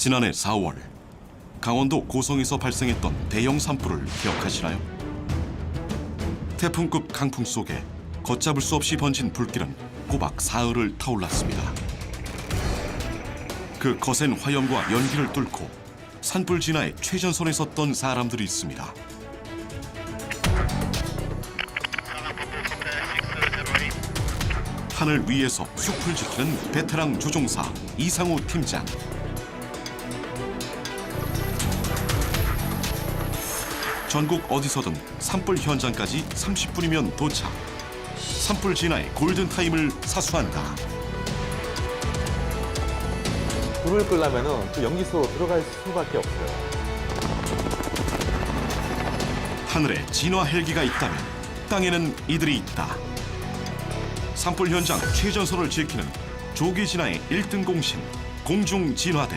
지난해 4월 강원도 고성에서 발생했던 대형 산불을 기억하시나요? 태풍급 강풍 속에 걷잡을 수 없이 번진 불길은 꼬박 사흘을 타올랐습니다. 그 거센 화염과 연기를 뚫고 산불 진화의 최전선에 섰던 사람들이 있습니다. 하늘 위에서 숲을 지키는 베테랑 조종사 이상우 팀장. 전국 어디서든 산불 현장까지 30분이면 도착. 산불 진화의 골든타임을 사수한다. 불을 끄려면은 또 연기소로 들어갈 수밖에 없어요. 하늘에 진화 헬기가 있다면 땅에는 이들이 있다. 산불 현장 최전선을 지키는 조기 진화의 1등 공신 공중 진화대.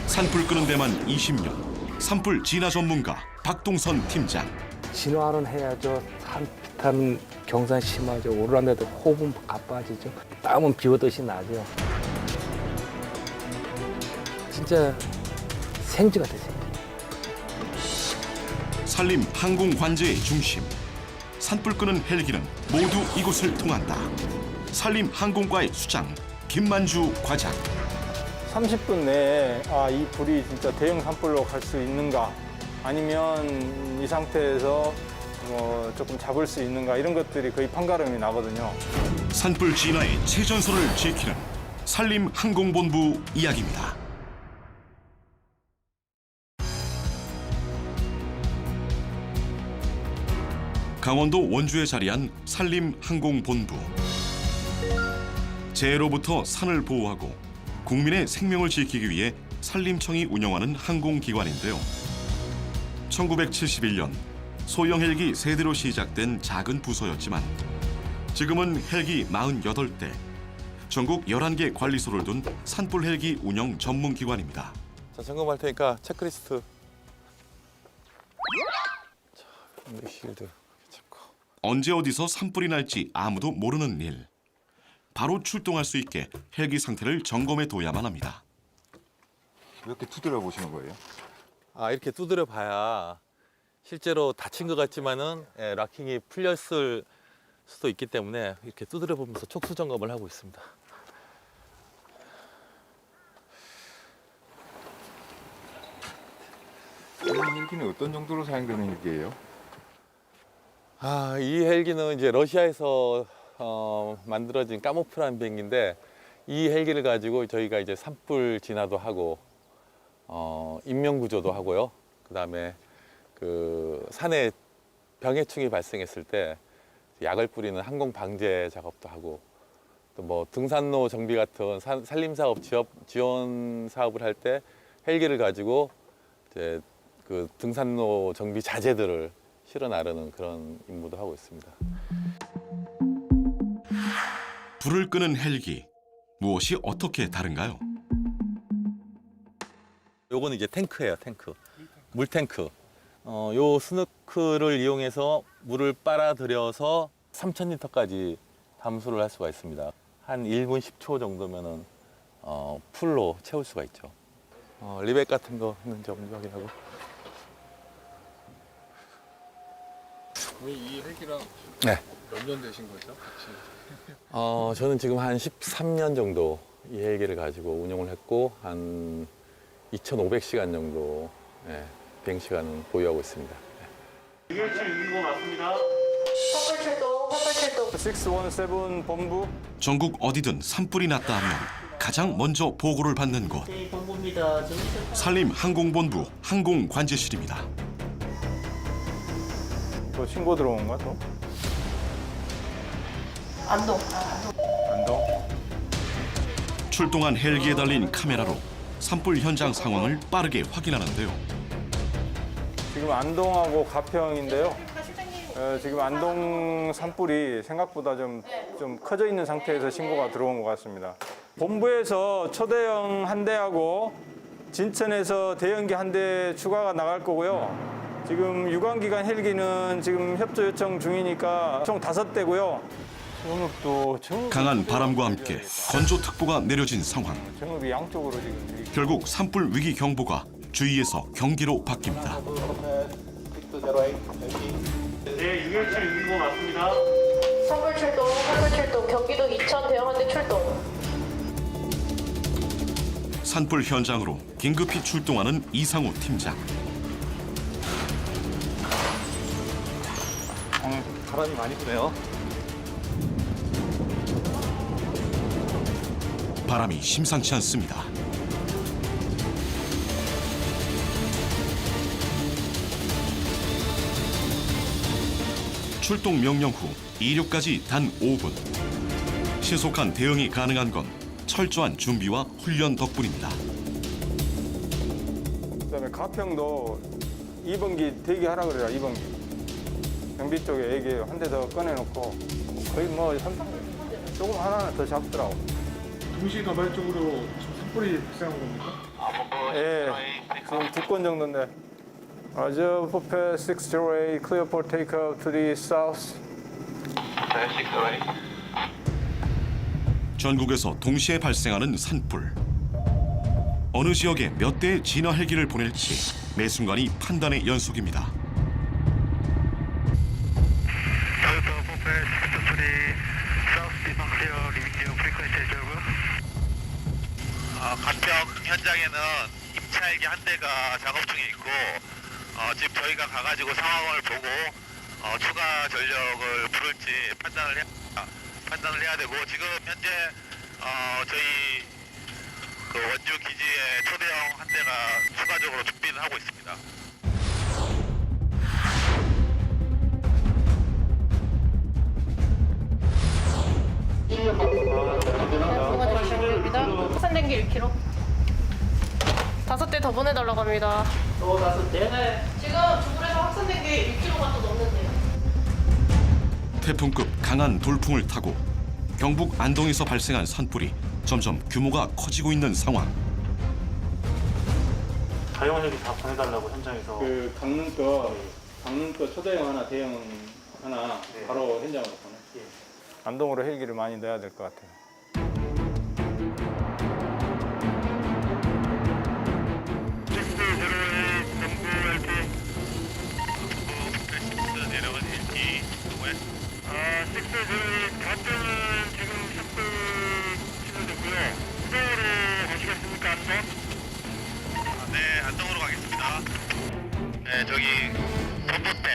산불 끄는 데만 20년. 산불 진화 전문가 박동선 팀장. 진화는 해야죠. 산 비타민 경산 심하죠. 오르락내도 호흡은 가빠지죠. 땀은 비오듯이 나죠. 진짜 생쥐 같아요. 산림 항공 관제의 중심. 산불 끄는 헬기는 모두 이곳을 통한다. 산림 항공과의 수장 김만주 과장. 30분 내에 이 불이 진짜 대형 산불로 갈 수 있는가, 아니면 이 상태에서 조금 잡을 수 있는가, 이런 것들이 거의 판가름이 나거든요. 산불 진화의 최전선을 지키는 산림 항공본부 이야기입니다. 강원도 원주에 자리한 산림 항공본부. 재해로부터 산을 보호하고 국민의 생명을 지키기 위해 산림청이 운영하는 항공기관인데요. 1971년 소형 헬기 3대로 시작된 작은 부서였지만 지금은 헬기 48대, 전국 11개 관리소를 둔 산불 헬기 운영 전문 기관입니다. 자, 점검할 테니까 체크리스트. 자, 쉴드. 언제 어디서 산불이 날지 아무도 모르는 일. 바로 출동할 수 있게 헬기 상태를 점검해 둬야만 합니다. 이렇게 두드려 보시는 거예요? 이렇게 두드려 봐야 실제로 다친 것 같지만은 락킹이 풀렸을 수도 있기 때문에 이렇게 두드려 보면서 촉수 점검을 하고 있습니다. 이 헬기는 어떤 정도로 사용되는 헬기예요? 이 헬기는 이제 러시아에서 만들어진 까모프라는 비행기인데, 이 헬기를 가지고 저희가 이제 산불 진화도 하고 인명 구조도 하고요. 그다음에 그 산에 병해충이 발생했을 때 약을 뿌리는 항공 방제 작업도 하고, 또 뭐 등산로 정비 같은 산림 사업 지원 사업을 할 때 헬기를 가지고 이제 그 등산로 정비 자재들을 실어 나르는 그런 임무도 하고 있습니다. 불을 끄는 헬기. 무엇이 어떻게 다른가요? 요거는 이제 탱크예요, 탱크. 물탱크. 요 스노클을 이용해서 물을 빨아들여서 3,000리터까지 담수를 할 수가 있습니다. 한 1분 10초 정도면은 풀로 채울 수가 있죠. 리백 같은 거 있는지 없는지 확인하고. 이 헬기랑 네. 몇 년 되신 거죠? 같이? 저는 지금 한 13년 정도 이 헬기를 가지고 운영을 했고, 한 2,500시간 정도 비행 시간은 보유하고 있습니다. 617 맞습니다. 617 본부. 전국 어디든 산불이 났다 하면 가장 먼저 보고를 받는 곳. 네, 본부입니다. 산림 항공본부 항공관제실입니다. 또 신고 들어온 거야 또? 안동. 안동? 출동한 헬기에 달린 카메라로 산불 현장 상황을 빠르게 확인하는데요. 지금 안동하고 가평인데요. 지금 안동 산불이 생각보다 좀 커져 있는 상태에서 신고가 들어온 것 같습니다. 본부에서 초대형 한 대하고 진천에서 대형기 한 대 추가가 나갈 거고요. 지금 유관기관 헬기는 지금 협조 요청 중이니까 총 5대고요. 정읍 강한 바람과 함께 건조특보가 내려진 상황. 정읍이 양쪽으로 지금 이렇게 결국 산불 위기 경보가 주의에서 경기로 바뀝니다. 산불 출동, 경기도 이천 대형한대 출동. 산불 현장으로 긴급히 출동하는 이상우 팀장. 바람이 많이 부네요. 바람이 심상치 않습니다. 출동 명령 후 이륙까지 단 5분. 신속한 대응이 가능한 건 철저한 준비와 훈련 덕분입니다. 그다음에 가평도 2번기 대기하라 그래요. 2번기 경비 쪽에 얘기 한 대 더 꺼내놓고 거의 뭐 현상 조금 하나 더 잡더라고. 동시다발적으로 지금 산불이 발생한 겁니까? 예, 지금 2건 정도인데. Roger, Puppet 608, clear for takeoff to the south. 전국에서 동시에 발생하는 산불. 어느 지역에 몇 대의 진화 헬기를 보낼지 매 순간이 판단의 연속입니다. 가평 현장에는 임차 헬기 한 대가 작업 중에 있고 지금 저희가 가가지고 상황을 보고 추가 전력을 부를지 판단을 해야 되고 지금 현재 저희 그 원주 기지에 초대형 한 대가 추가적으로 준비를 하고 있습니다. 확산된 게 1kg. 5대 더 보내달라고 합니다. 또 5대? 네. 지금 주불에서 확산된 게 1kg가 또 넘는데요. 태풍급 강한 돌풍을 타고 경북 안동에서 발생한 산불이 점점 규모가 커지고 있는 상황. 다용 헬기 다 보내달라고 현장에서. 그 강릉 거 초대형 하나, 대형 하나 바로 현장으로 보내. 안동으로 헬기를 많이 넣어야 될 것 같아요. 내려온 헬기 누구야? 가평은 지금 산불 진행되고요. 안동으로 가시겠습니까, 안동? 네, 안동으로 가겠습니다. 네, 저기 전봇대.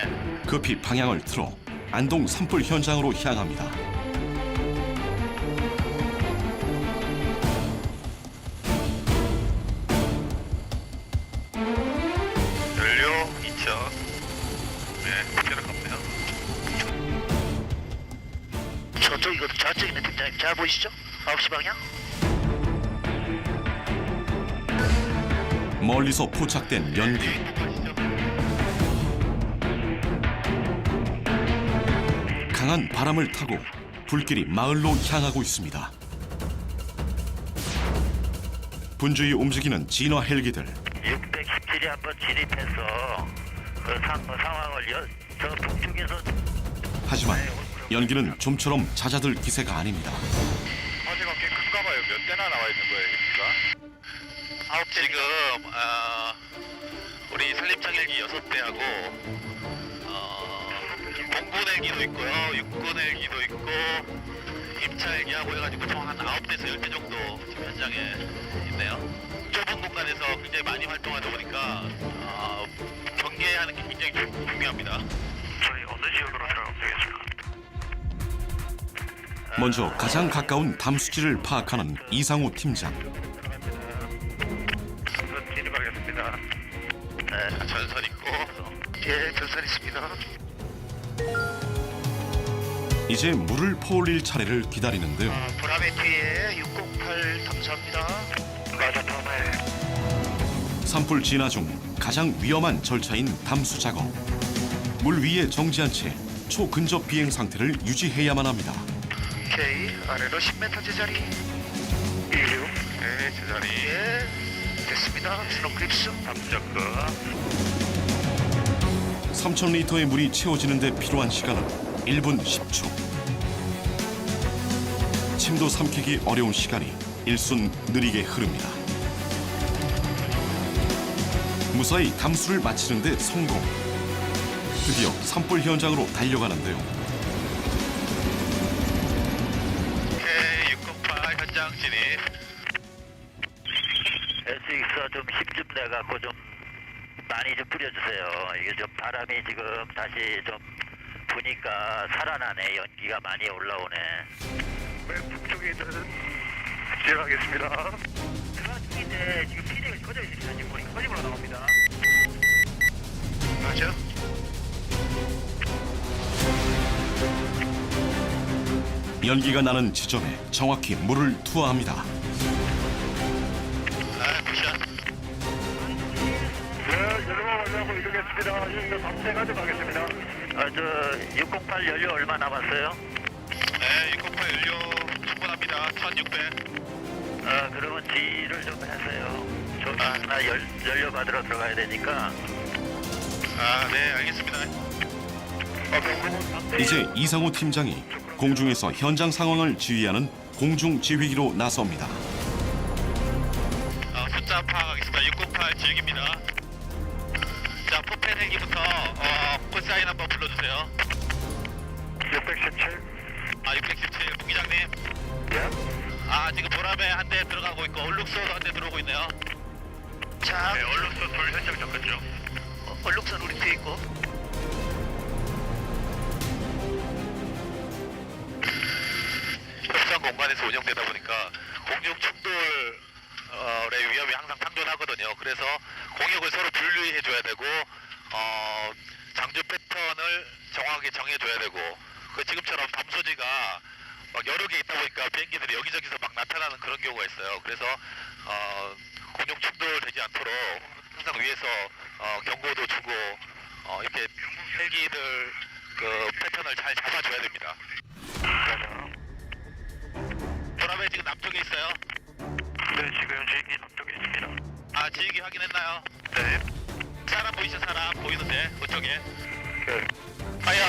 급히 방향을 틀어 안동 산불 현장으로 향합니다. 연료 2천. 네, 들어갑니다. 저쪽 이거 좌측 있는 팀장님 잘 보이시죠? 9시 방향? 멀리서 포착된 연기. 강한 바람을 타고 불길이 마을로 향하고 있습니다. 분주히 움직이는 진화 헬기들. 617이 한번 진입해서 그 상황을 저 북쪽에서 하지만 연기는 좀처럼 잦아들 기세가 아닙니다. 화재가 꽤 큰가 봐요. 몇 대나 나와 있는 거예요, 헬기가? 지금 우리 산림청 헬기 6대하고 공군 헬기도 있고요, 육군 헬기도 있고 임차 헬기하고 해가지고 총 한 9대에서 10대 정도 지금 현장에 있네요. 좁은 공간에서 굉장히 많이 활동하다 보니까 경계하는 게 굉장히 중요합니다. 저희 어느 지역으로 들어가면 되겠습니까? 먼저 가장 가까운 담수지를 파악하는 이상우 팀장. 진입하겠습니다. 네, 전선 있고. 예, 전선 있습니다. 이제 물을 퍼올릴 차례를 기다리는데요. 브라베티에 608 감사합니다. 맞아, 다음에. 산불 진화 중 가장 위험한 절차인 담수 작업. 물 위에 정지한 채 초근접 비행 상태를 유지해야만 합니다. 오케이, 아래로 10m 제자리. 16. 네, 제자리. 예, 됐습니다. 스노 클립스. 담적거. 3,000리터의 물이 채워지는 데 필요한 시간은 1분 10초. 침도 삼키기 어려운 시간이 일순 느리게 흐릅니다. 무사히 담수를 마치는 데 성공. 드디어 산불 현장으로 달려가는데요. K608 현장 진입. SX가 좀 힘 좀 내갖고 좀 많이 좀 뿌려주세요. 이게 좀 바람이 지금 다시 좀 부니까 살아나네. 연기가 많이 올라오네. 네, 북쪽에 있는 지나가겠습니다. 제가 중인데 지금 피딩이 꺼져 있습니다. 지금 거의 꺼짐으로 나옵니다. 맞죠? 연기가 나는 지점에 정확히 물을 투하합니다. 아, 굿샷. 네, 연료 완료하고 이동했습니다. 이동도 밤새 가져가겠습니다. 저 608 연료 얼마 남았어요? 네, 608 연료 충분합니다. 1600. 그러면 지휘를 좀 하세요. 나 연료 받으러 들어가야 되니까. 네, 알겠습니다. 이제 이상우 팀장이 공중에서 현장 상황을 지휘하는 공중지휘기로 나섭니다. 숫자 파악하겠습니다. 608 지휘기입니다. 자, 포펜 헬기부터 콜사인 한번 불러주세요. 617. 617 부기장님. 예? 지금 보람에 한 대 들어가고 있고 얼룩소도 한 대 들어오고 있네요. 자, 네, 얼룩소 둘 현장 접근죠. 얼룩소는 우리 뒤에 있고. 협상 공간에서 운영되다 보니까 공중 충돌의 위험이 항상 상존하거든요. 그래서 공역을 서로 분리해 줘야 되고 장주 패턴을 정확하게 정해줘야 되고 그 지금처럼 담소지가 막 여러 개 있다 보니까 비행기들이 여기저기서 막 나타나는 그런 경우가 있어요. 그래서 공중 충돌되지 않도록 항상 위에서 경고도 주고 이렇게 헬기들 그 패턴을 잘 잡아줘야 됩니다. 보람에 지금 남쪽에 있어요? 네, 지금 지휘기 남쪽에 있습니다. 지휘기 확인했나요? 네. 사람 보이죠? 사람 보이는데 그쪽에. 네. 파이어.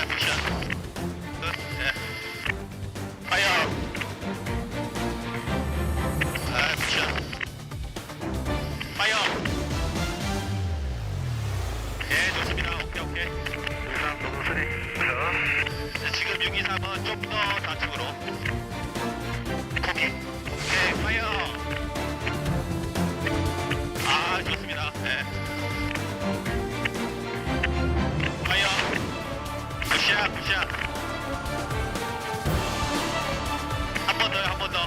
굿샷. 끝. 네. 파이어. 굿샷. 파이어. 네, 좋습니다. 오케이. 유상 노선이. 지금 623은 좀 더 좌측으로. 오케이. 파이어. 좋습니다. 네. 파이어. 굿샷. 한 번 더요, 한 번 더.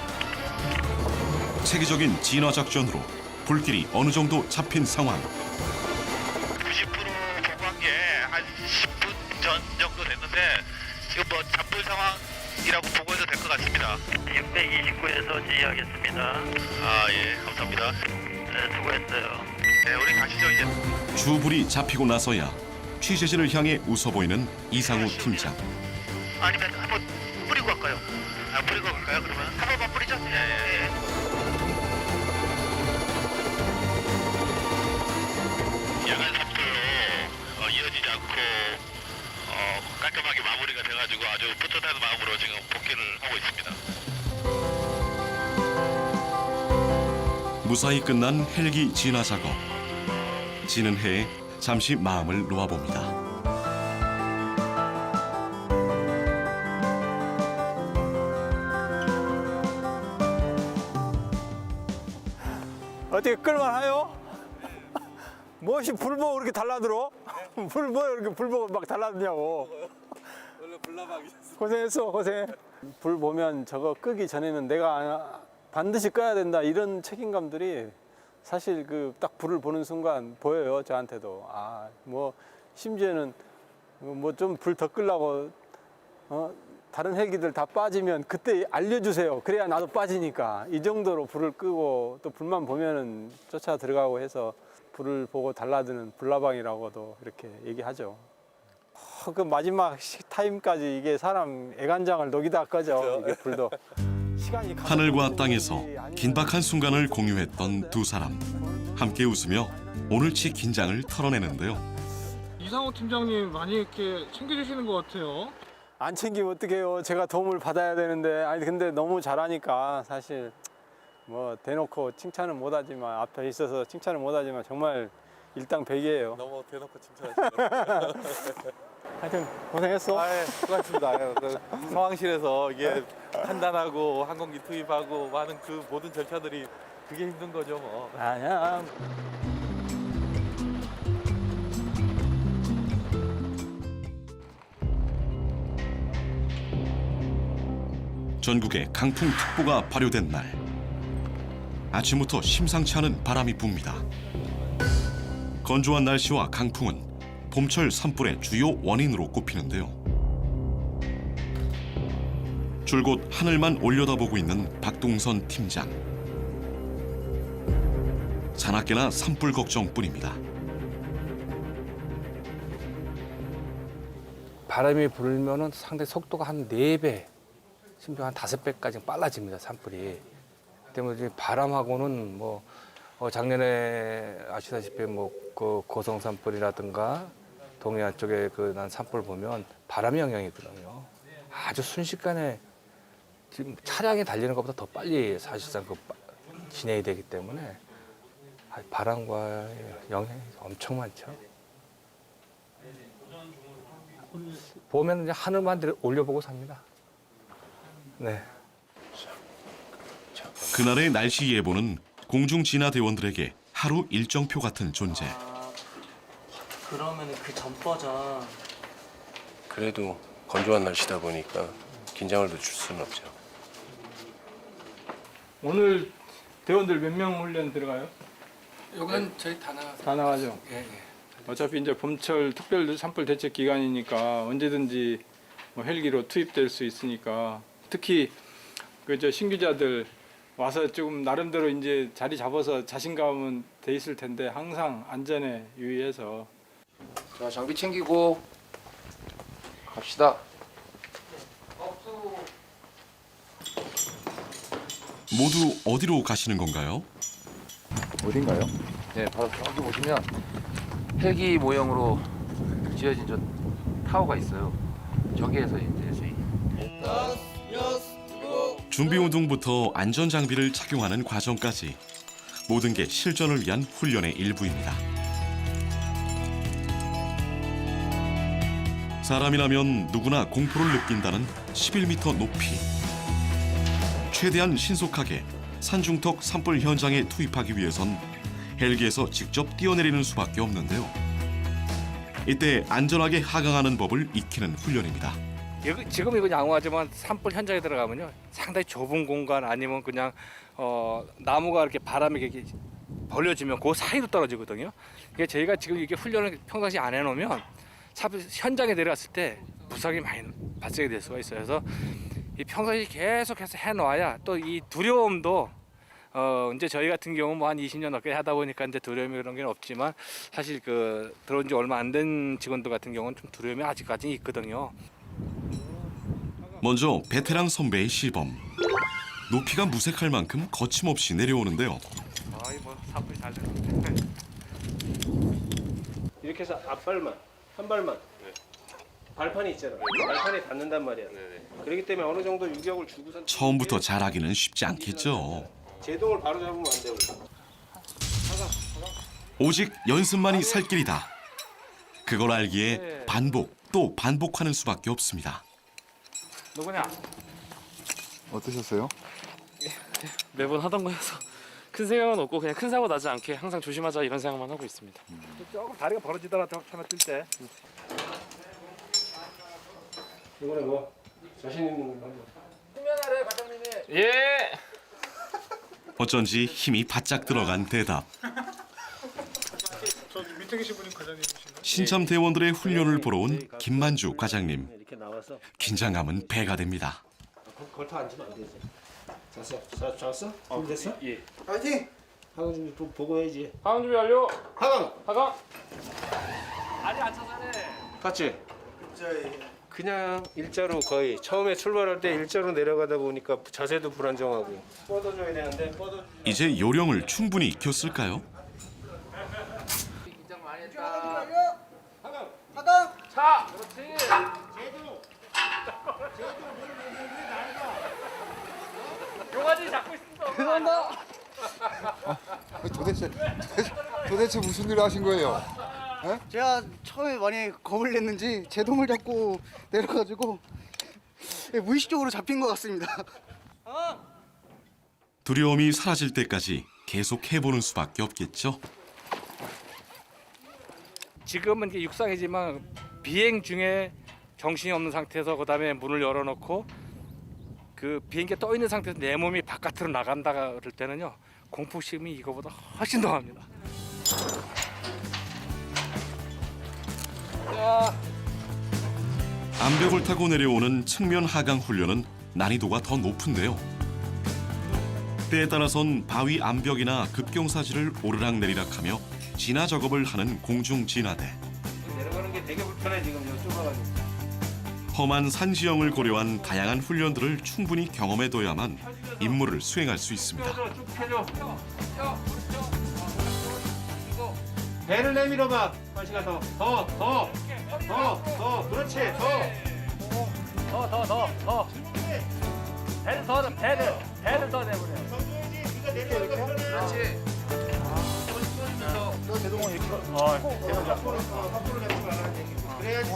체계적인 진화 작전으로 불길이 어느 정도 잡힌 상황. 90% 보고한 게 한 10분 전 정도 됐는데 지금 뭐 잡불 상황이라고 보고해도 될 것 같습니다. 629에서 지휘하겠습니다. 예, 감사합니다. 네, 수고했어요. 네, 우리 가시죠 이제. 주불이 잡히고 나서야 취재진을 향해 웃어 보이는 이상우 팀장. 아니면 한번 뿌리고 갈까요? 뿌리고 갈까요? 그러면 한 번만 뿌리죠? 예. 야간 산불로 이어지지 않고 깔끔하게 마무리가 돼가지고 아주 뿌듯한 마음으로 지금 복귀를 하고 있습니다. 무사히 끝난 헬기 진화 작업. 지는 해에 잠시 마음을 놓아봅니다. 어떻게 끌만하요? 무엇이 불 보고 그렇게 달라들어? 불 보고 이렇게 불 보고 막 달라드냐고. 원래 불나방이셨어. 고생했어, 고생. 불 보면 저거 끄기 전에는 내가 반드시 꺼야 된다 이런 책임감들이 사실 그 딱 불을 보는 순간 보여요, 저한테도. 뭐 심지어는 뭐 좀 불 더 끌라고 다른 헬기들 다 빠지면 그때 알려주세요. 그래야 나도 빠지니까. 이 정도로 불을 끄고 또 불만 보면은 쫓아 들어가고 해서 불을 보고 달라드는 불나방이라고도 이렇게 얘기하죠. 그 마지막 타임까지 이게 사람 애간장을 녹이다 꺼져. 이게 불도. 시간이 하늘과 땅에서 긴박한 순간을 공유했던 두 사람. 함께 웃으며 오늘치 긴장을 털어내는데요. 이상호 팀장님 많이 이렇게 챙겨주시는 것 같아요. 안 챙기면 어떡해요. 제가 도움을 받아야 되는데. 아니 근데 너무 잘하니까 사실 뭐 대놓고 칭찬은 못하지만 앞에 있어서 칭찬은 못하지만 정말 일당백이에요. 너무 대놓고 칭찬하시네요. 하여튼 고생했어. 아, 예, 수고하셨습니다. 아유, 그 상황실에서 이게 판단하고 항공기 투입하고 하는 그 모든 절차들이 그게 힘든 거죠, 뭐. 아니야. 전국에 강풍특보가 발효된 날, 아침부터 심상치 않은 바람이 붑니다. 건조한 날씨와 강풍은 봄철 산불의 주요 원인으로 꼽히는데요. 줄곧 하늘만 올려다보고 있는 박동선 팀장. 자나깨나 산불 걱정뿐입니다. 바람이 불면은 상당히 속도가 한 4배, 심지어 한 5배까지 빨라집니다, 산불이. 때문에 바람하고는 뭐 작년에 아시다시피 뭐 그 고성 산불이라든가 동해안 쪽에 그 난 산불 보면 바람의 영향이거든요. 아주 순식간에 지금 차량이 달리는 것보다 더 빨리 사실상 진행이 되기 때문에 바람과의 영향이 엄청 많죠. 보면 이제 하늘만 올려보고 삽니다. 네. 그날의 날씨 예보는 공중진화대원들에게 하루 일정표 같은 존재. 그러면 그 전 버전 그래도 건조한 날씨다 보니까 긴장을 늦출 수는 없죠. 오늘 대원들 몇 명 훈련 들어가요? 이건 저희 다 나가서. 다 나가죠. 예, 예. 어차피 이제 봄철 특별 산불 대책 기간이니까 언제든지 뭐 헬기로 투입될 수 있으니까 특히 그 신규자들 와서 조금 나름대로 이제 자리 잡아서 자신감은 돼 있을 텐데 항상 안전에 유의해서. 자, 장비 챙기고 갑시다. 모두 어디로 가시는 건가요? 어딘가요? 네, 바로 저기 보시면 헬기 모형으로 지어진 저 타워가 있어요. 저기에서 이제 저희 준비 운동부터 안전 장비를 착용하는 과정까지 모든 게 실전을 위한 훈련의 일부입니다. 사람이라면 누구나 공포를 느낀다는 11m 높이. 최대한 신속하게 산중턱 산불 현장에 투입하기 위해선 헬기에서 직접 뛰어내리는 수밖에 없는데요. 이때 안전하게 하강하는 법을 익히는 훈련입니다. 지금 이건 양호하지만 산불 현장에 들어가면요 상당히 좁은 공간 아니면 그냥 나무가 이렇게 바람에 이렇게 벌려지면 그 사이로 떨어지거든요. 그러니까 저희가 지금 이게 훈련을 평상시 안 해놓으면 현장에 내려갔을 때 부상이 많이 발생이 될 수가 있어요. 그래서 이 평상시 계속해서 해놓아야 또 이 두려움도 이제 저희 같은 경우 뭐 한 20년 넘게 하다 보니까 이제 두려움이 그런 게 없지만 사실 그 들어온 지 얼마 안 된 직원들 같은 경우는 좀 두려움이 아직까지 있거든요. 먼저 베테랑 선배의 시범. 높이가 무색할 만큼 거침없이 내려오는데요. 아이 뭐 산불이 잘 됐는데. 이렇게 해서 앞발만 한 발만 발판이 있잖아. 발판에 닿는단 말이야. 그렇기 때문에 어느 정도 유격을 주고선 처음부터 잘하기는 쉽지 않겠죠. 제동을 바로 잡으면 안 돼. 오직 연습만이 살 길이다. 그걸 알기에 반복 또 반복하는 수밖에 없습니다. 누구냐? 어떠셨어요? 매번 하던 거여서 큰 생각은 없고 그냥 큰 사고 나지 않게 항상 조심하자 이런 생각만 하고 있습니다. 조금 다리가 벌어지더라도 처음에 뛸 때. 이번에 뭐 자신 있는 거 한번. 후면하래 과장님이. 예. 어쩐지 힘이 바짝 들어간 대답. 저 밑에 계신 분이 과장님이신가요? 신참 대원들의 훈련을 보러 온 김만주 과장님. 이렇게 나와서 긴장감은 배가 됩니다. 걸터 앉으면 안 되지. 잤어? 준비됐어? 예. 파이팅! 하강 준비 보고 해야지. 하강 준비 완료. 하강. 다리 안 차서네. 봤지? 그냥 일자로 거의 처음에 출발할 때 일자로 내려가다 보니까 자세도 불안정하고 뻗어줘야 되는데 이제 요령을 충분히 익혔을까요? 긴장 많이 했다. 차. 그렇지. 요가지 잡고 있습니다. 죄송합니다. 도대체 무슨 일을 하신 거예요? 제가 처음에 많이 겁을 냈는지 제동을 잡고 내려가지고 무의식적으로 잡힌 것 같습니다. 두려움이 사라질 때까지 계속 해보는 수밖에 없겠죠. 지금은 이게 육상이지만 비행 중에 정신이 없는 상태에서 그다음에 문을 열어놓고 그 비행기가 떠 있는 상태에서 내 몸이 바깥으로 나간다 그럴 때는요 공포심이 이거보다 훨씬 더 합니다. 암벽을 타고 내려오는 측면 하강 훈련은 난이도가 더 높은데요. 때에 따라선 바위 암벽이나 급경사지를 오르락내리락하며 진화 작업을 하는 공중 진화대. 내려가는 게 되게 불편해 지금 좁아가지고. 험한 산 지형을 고려한 다양한 훈련들을 충분히 경험해둬야만 임무를 수행할 수 있습니다. 배를 내밀어봐. 다시가 더. 그렇지. 더. 배를 더 내버려. 그렇지. 그래야지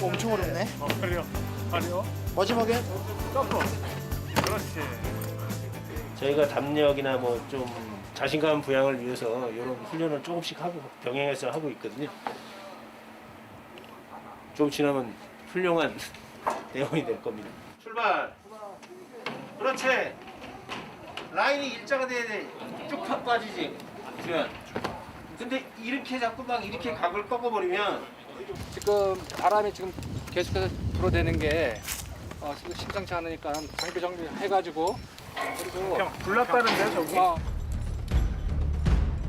엄청 어렵네. 그래요? 마지막에 그렇지. 저희가 담력이나 뭐 좀 자신감 부양을 위해서 이런 훈련을 조금씩 하고 병행해서 하고 있거든요. 좀 지나면 훌륭한 대원이 될 겁니다. 출발. 그렇지. 라인이 일자가 돼야 돼. 쭉 빠지지. 그러면. 근데 이렇게 자꾸 막 이렇게 각을 꺾어버리면 지금 바람이 지금 계속해서 불어대는 게 지금 심상치 않으니까 장비 정리해가지고 그리고 그냥 불났다는데 저기.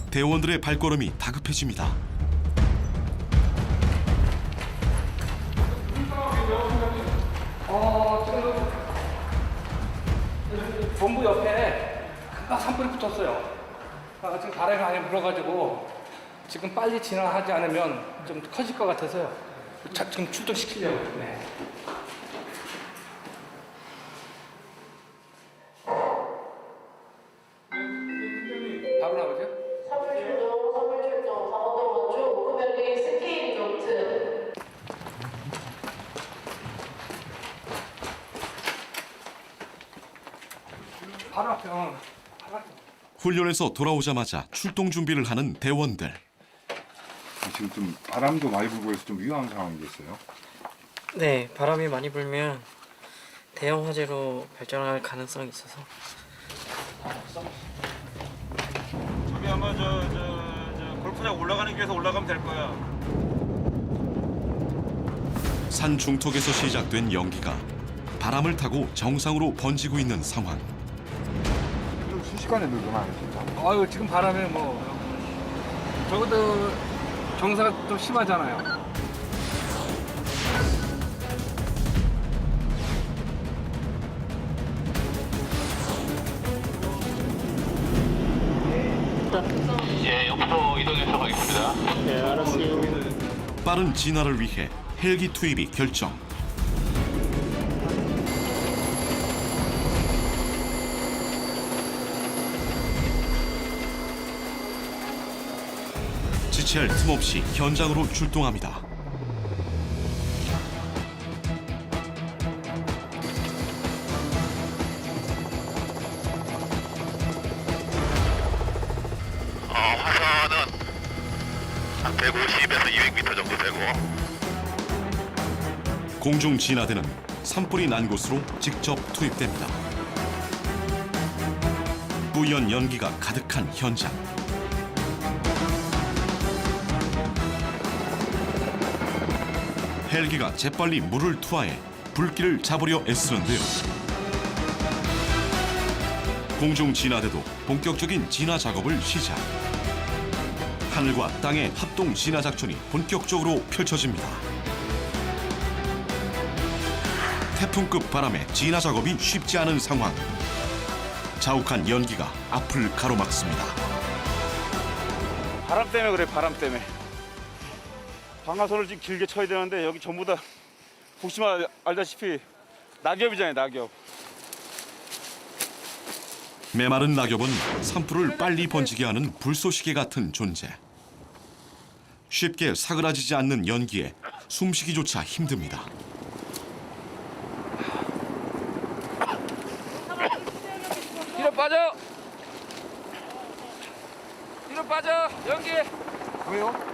대원들의 발걸음이 다급해집니다. 지금 본부 옆에 금방 산불이 붙었어요. 지금 바람이 많이 불어가지고 지금 빨리 진화하지 않으면 좀 커질 것 같아서요. 지금 출동시키려고. 네. 바로 나오죠? 선물 출동, 작업동 원주, 오크밸리 스키 리조트. 바로 앞에. 바로 앞에. 훈련에서 돌아오자마자 출동 준비를 하는 대원들. 지금 좀 바람도 많이 불고 해서 좀 위험한 상황이겠어요? 네, 바람이 많이 불면 대형 화재로 발전할 가능성이 있어서. 저기 아마 저 골프장 올라가는 길에서 올라가면 될 거야. 산 중턱에서 시작된 연기가 바람을 타고 정상으로 번지고 있는 상황. 좀 순식간에 늘어나네 진짜. 아유 지금 바람에 뭐 적어도 경사가 좀 심하잖아요. 예, 옆으로 이동해서 가겠습니다. 네, 알았어요. 빠른 진화를 위해 헬기 투입이 결정. 지체할 틈 없이 현장으로 출동합니다. 화선은 한 150에서 200m 정도 되고 공중 진화대는 산불이 난 곳으로 직접 투입됩니다. 뿌연 연기가 가득한 현장. 헬기가 재빨리 물을 투하해 불길을 잡으려 애쓰는데요. 공중 진화대도 본격적인 진화 작업을 시작. 하늘과 땅의 합동 진화 작전이 본격적으로 펼쳐집니다. 태풍급 바람에 진화 작업이 쉽지 않은 상황. 자욱한 연기가 앞을 가로막습니다. 바람 때문에 그래, 바람 때문에. 방아선을 지금 길게 쳐야 되는데 여기 전부 다 보시면 알다시피 낙엽이잖아요, 낙엽. 메마른 낙엽은 산불을 빨리 번지게 하는 불쏘시개 같은 존재. 쉽게 사그라지지 않는 연기에 숨쉬기조차 힘듭니다. 뒤로 빠져. 뒤로 빠져. 연기. 왜요?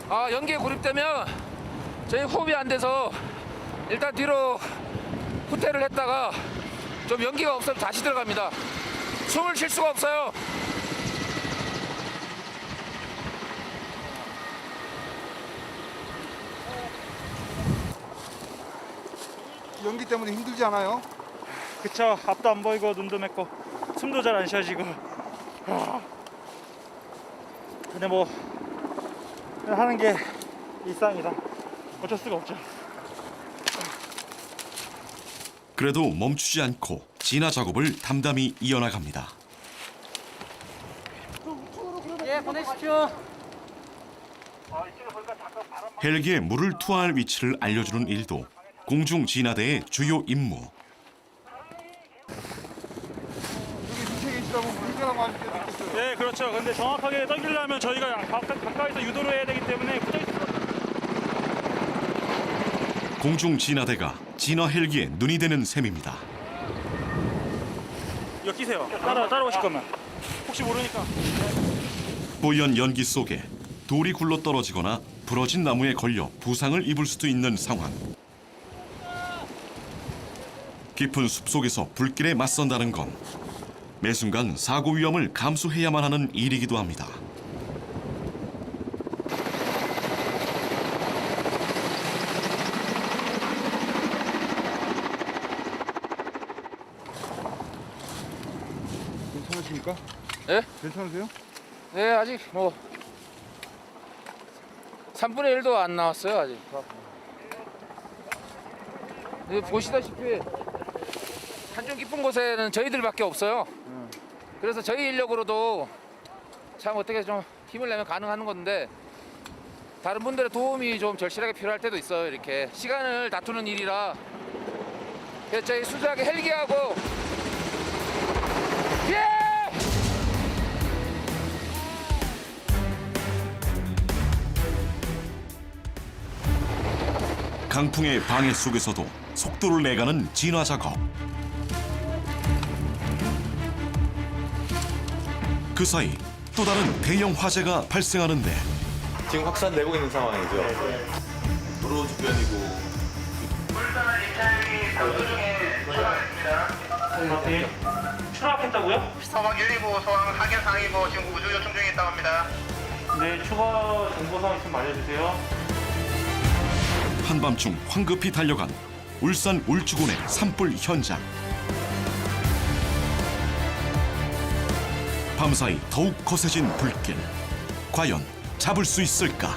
아, 연기에 고립되면 저희 호흡이 안 돼서 일단 뒤로 후퇴를 했다가 좀 연기가 없으면 다시 들어갑니다. 숨을 쉴 수가 없어요. 연기 때문에 힘들지 않아요? 그쵸, 앞도 안 보이고 눈도 맵고 숨도 잘 안 쉬어지고. 근데 뭐 하는 게 일상이다. 어쩔 수가 없죠. 그래도 멈추지 않고 진화 작업을 담담히 이어나갑니다. 예, 보내십시오. 헬기에 물을 투하할 위치를 알려주는 일도 공중 진화대의 주요 임무. 네, 그렇죠. 근데 정확하게 떠기려면 저희가 가까이서 유도를 해야 되기 때문에 붙어 있습니다. 공중 진화대가 진화 헬기에 눈이 되는 셈입니다. 이거 끼세요. 따라오실 거면. 혹시 모르니까. 뽀얀 연기 속에 돌이 굴러 떨어지거나 부러진 나무에 걸려 부상을 입을 수도 있는 상황. 깊은 숲속에서 불길에 맞선다는 건 매 순간 사고 위험을 감수해야만 하는 일이기도 합니다. 괜찮으십니까? 예? 괜찮으세요? 네, 아직 뭐 3분의 1도 안 나왔어요, 아직. 보시다시피 산중 깊은 곳에는 저희들밖에 없어요. 그래서 저희 인력으로도 참 어떻게 좀 힘을 내면 가능한 건데 다른 분들의 도움이 좀 절실하게 필요할 때도 있어요. 이렇게 시간을 다투는 일이라 그래서 저희 순수하게 헬기하고 강풍의 방해 속에서도 속도를 내가는 진화 작업. 그 사이 또 다른 대형 화재가 발생하는데 지금 확산되고 있는 상황이죠. 도로 주변이고. 추락했다고요? 소방 119 소방 확인 상이고 지금 우주 요청 중에 있다고 합니다. 네, 추가 정보사항 좀 알려주세요. 한밤중 황급히 달려간 울산 울주군의 산불 현장. 밤사이 더욱 거세진 불길. 과연 잡을 수 있을까?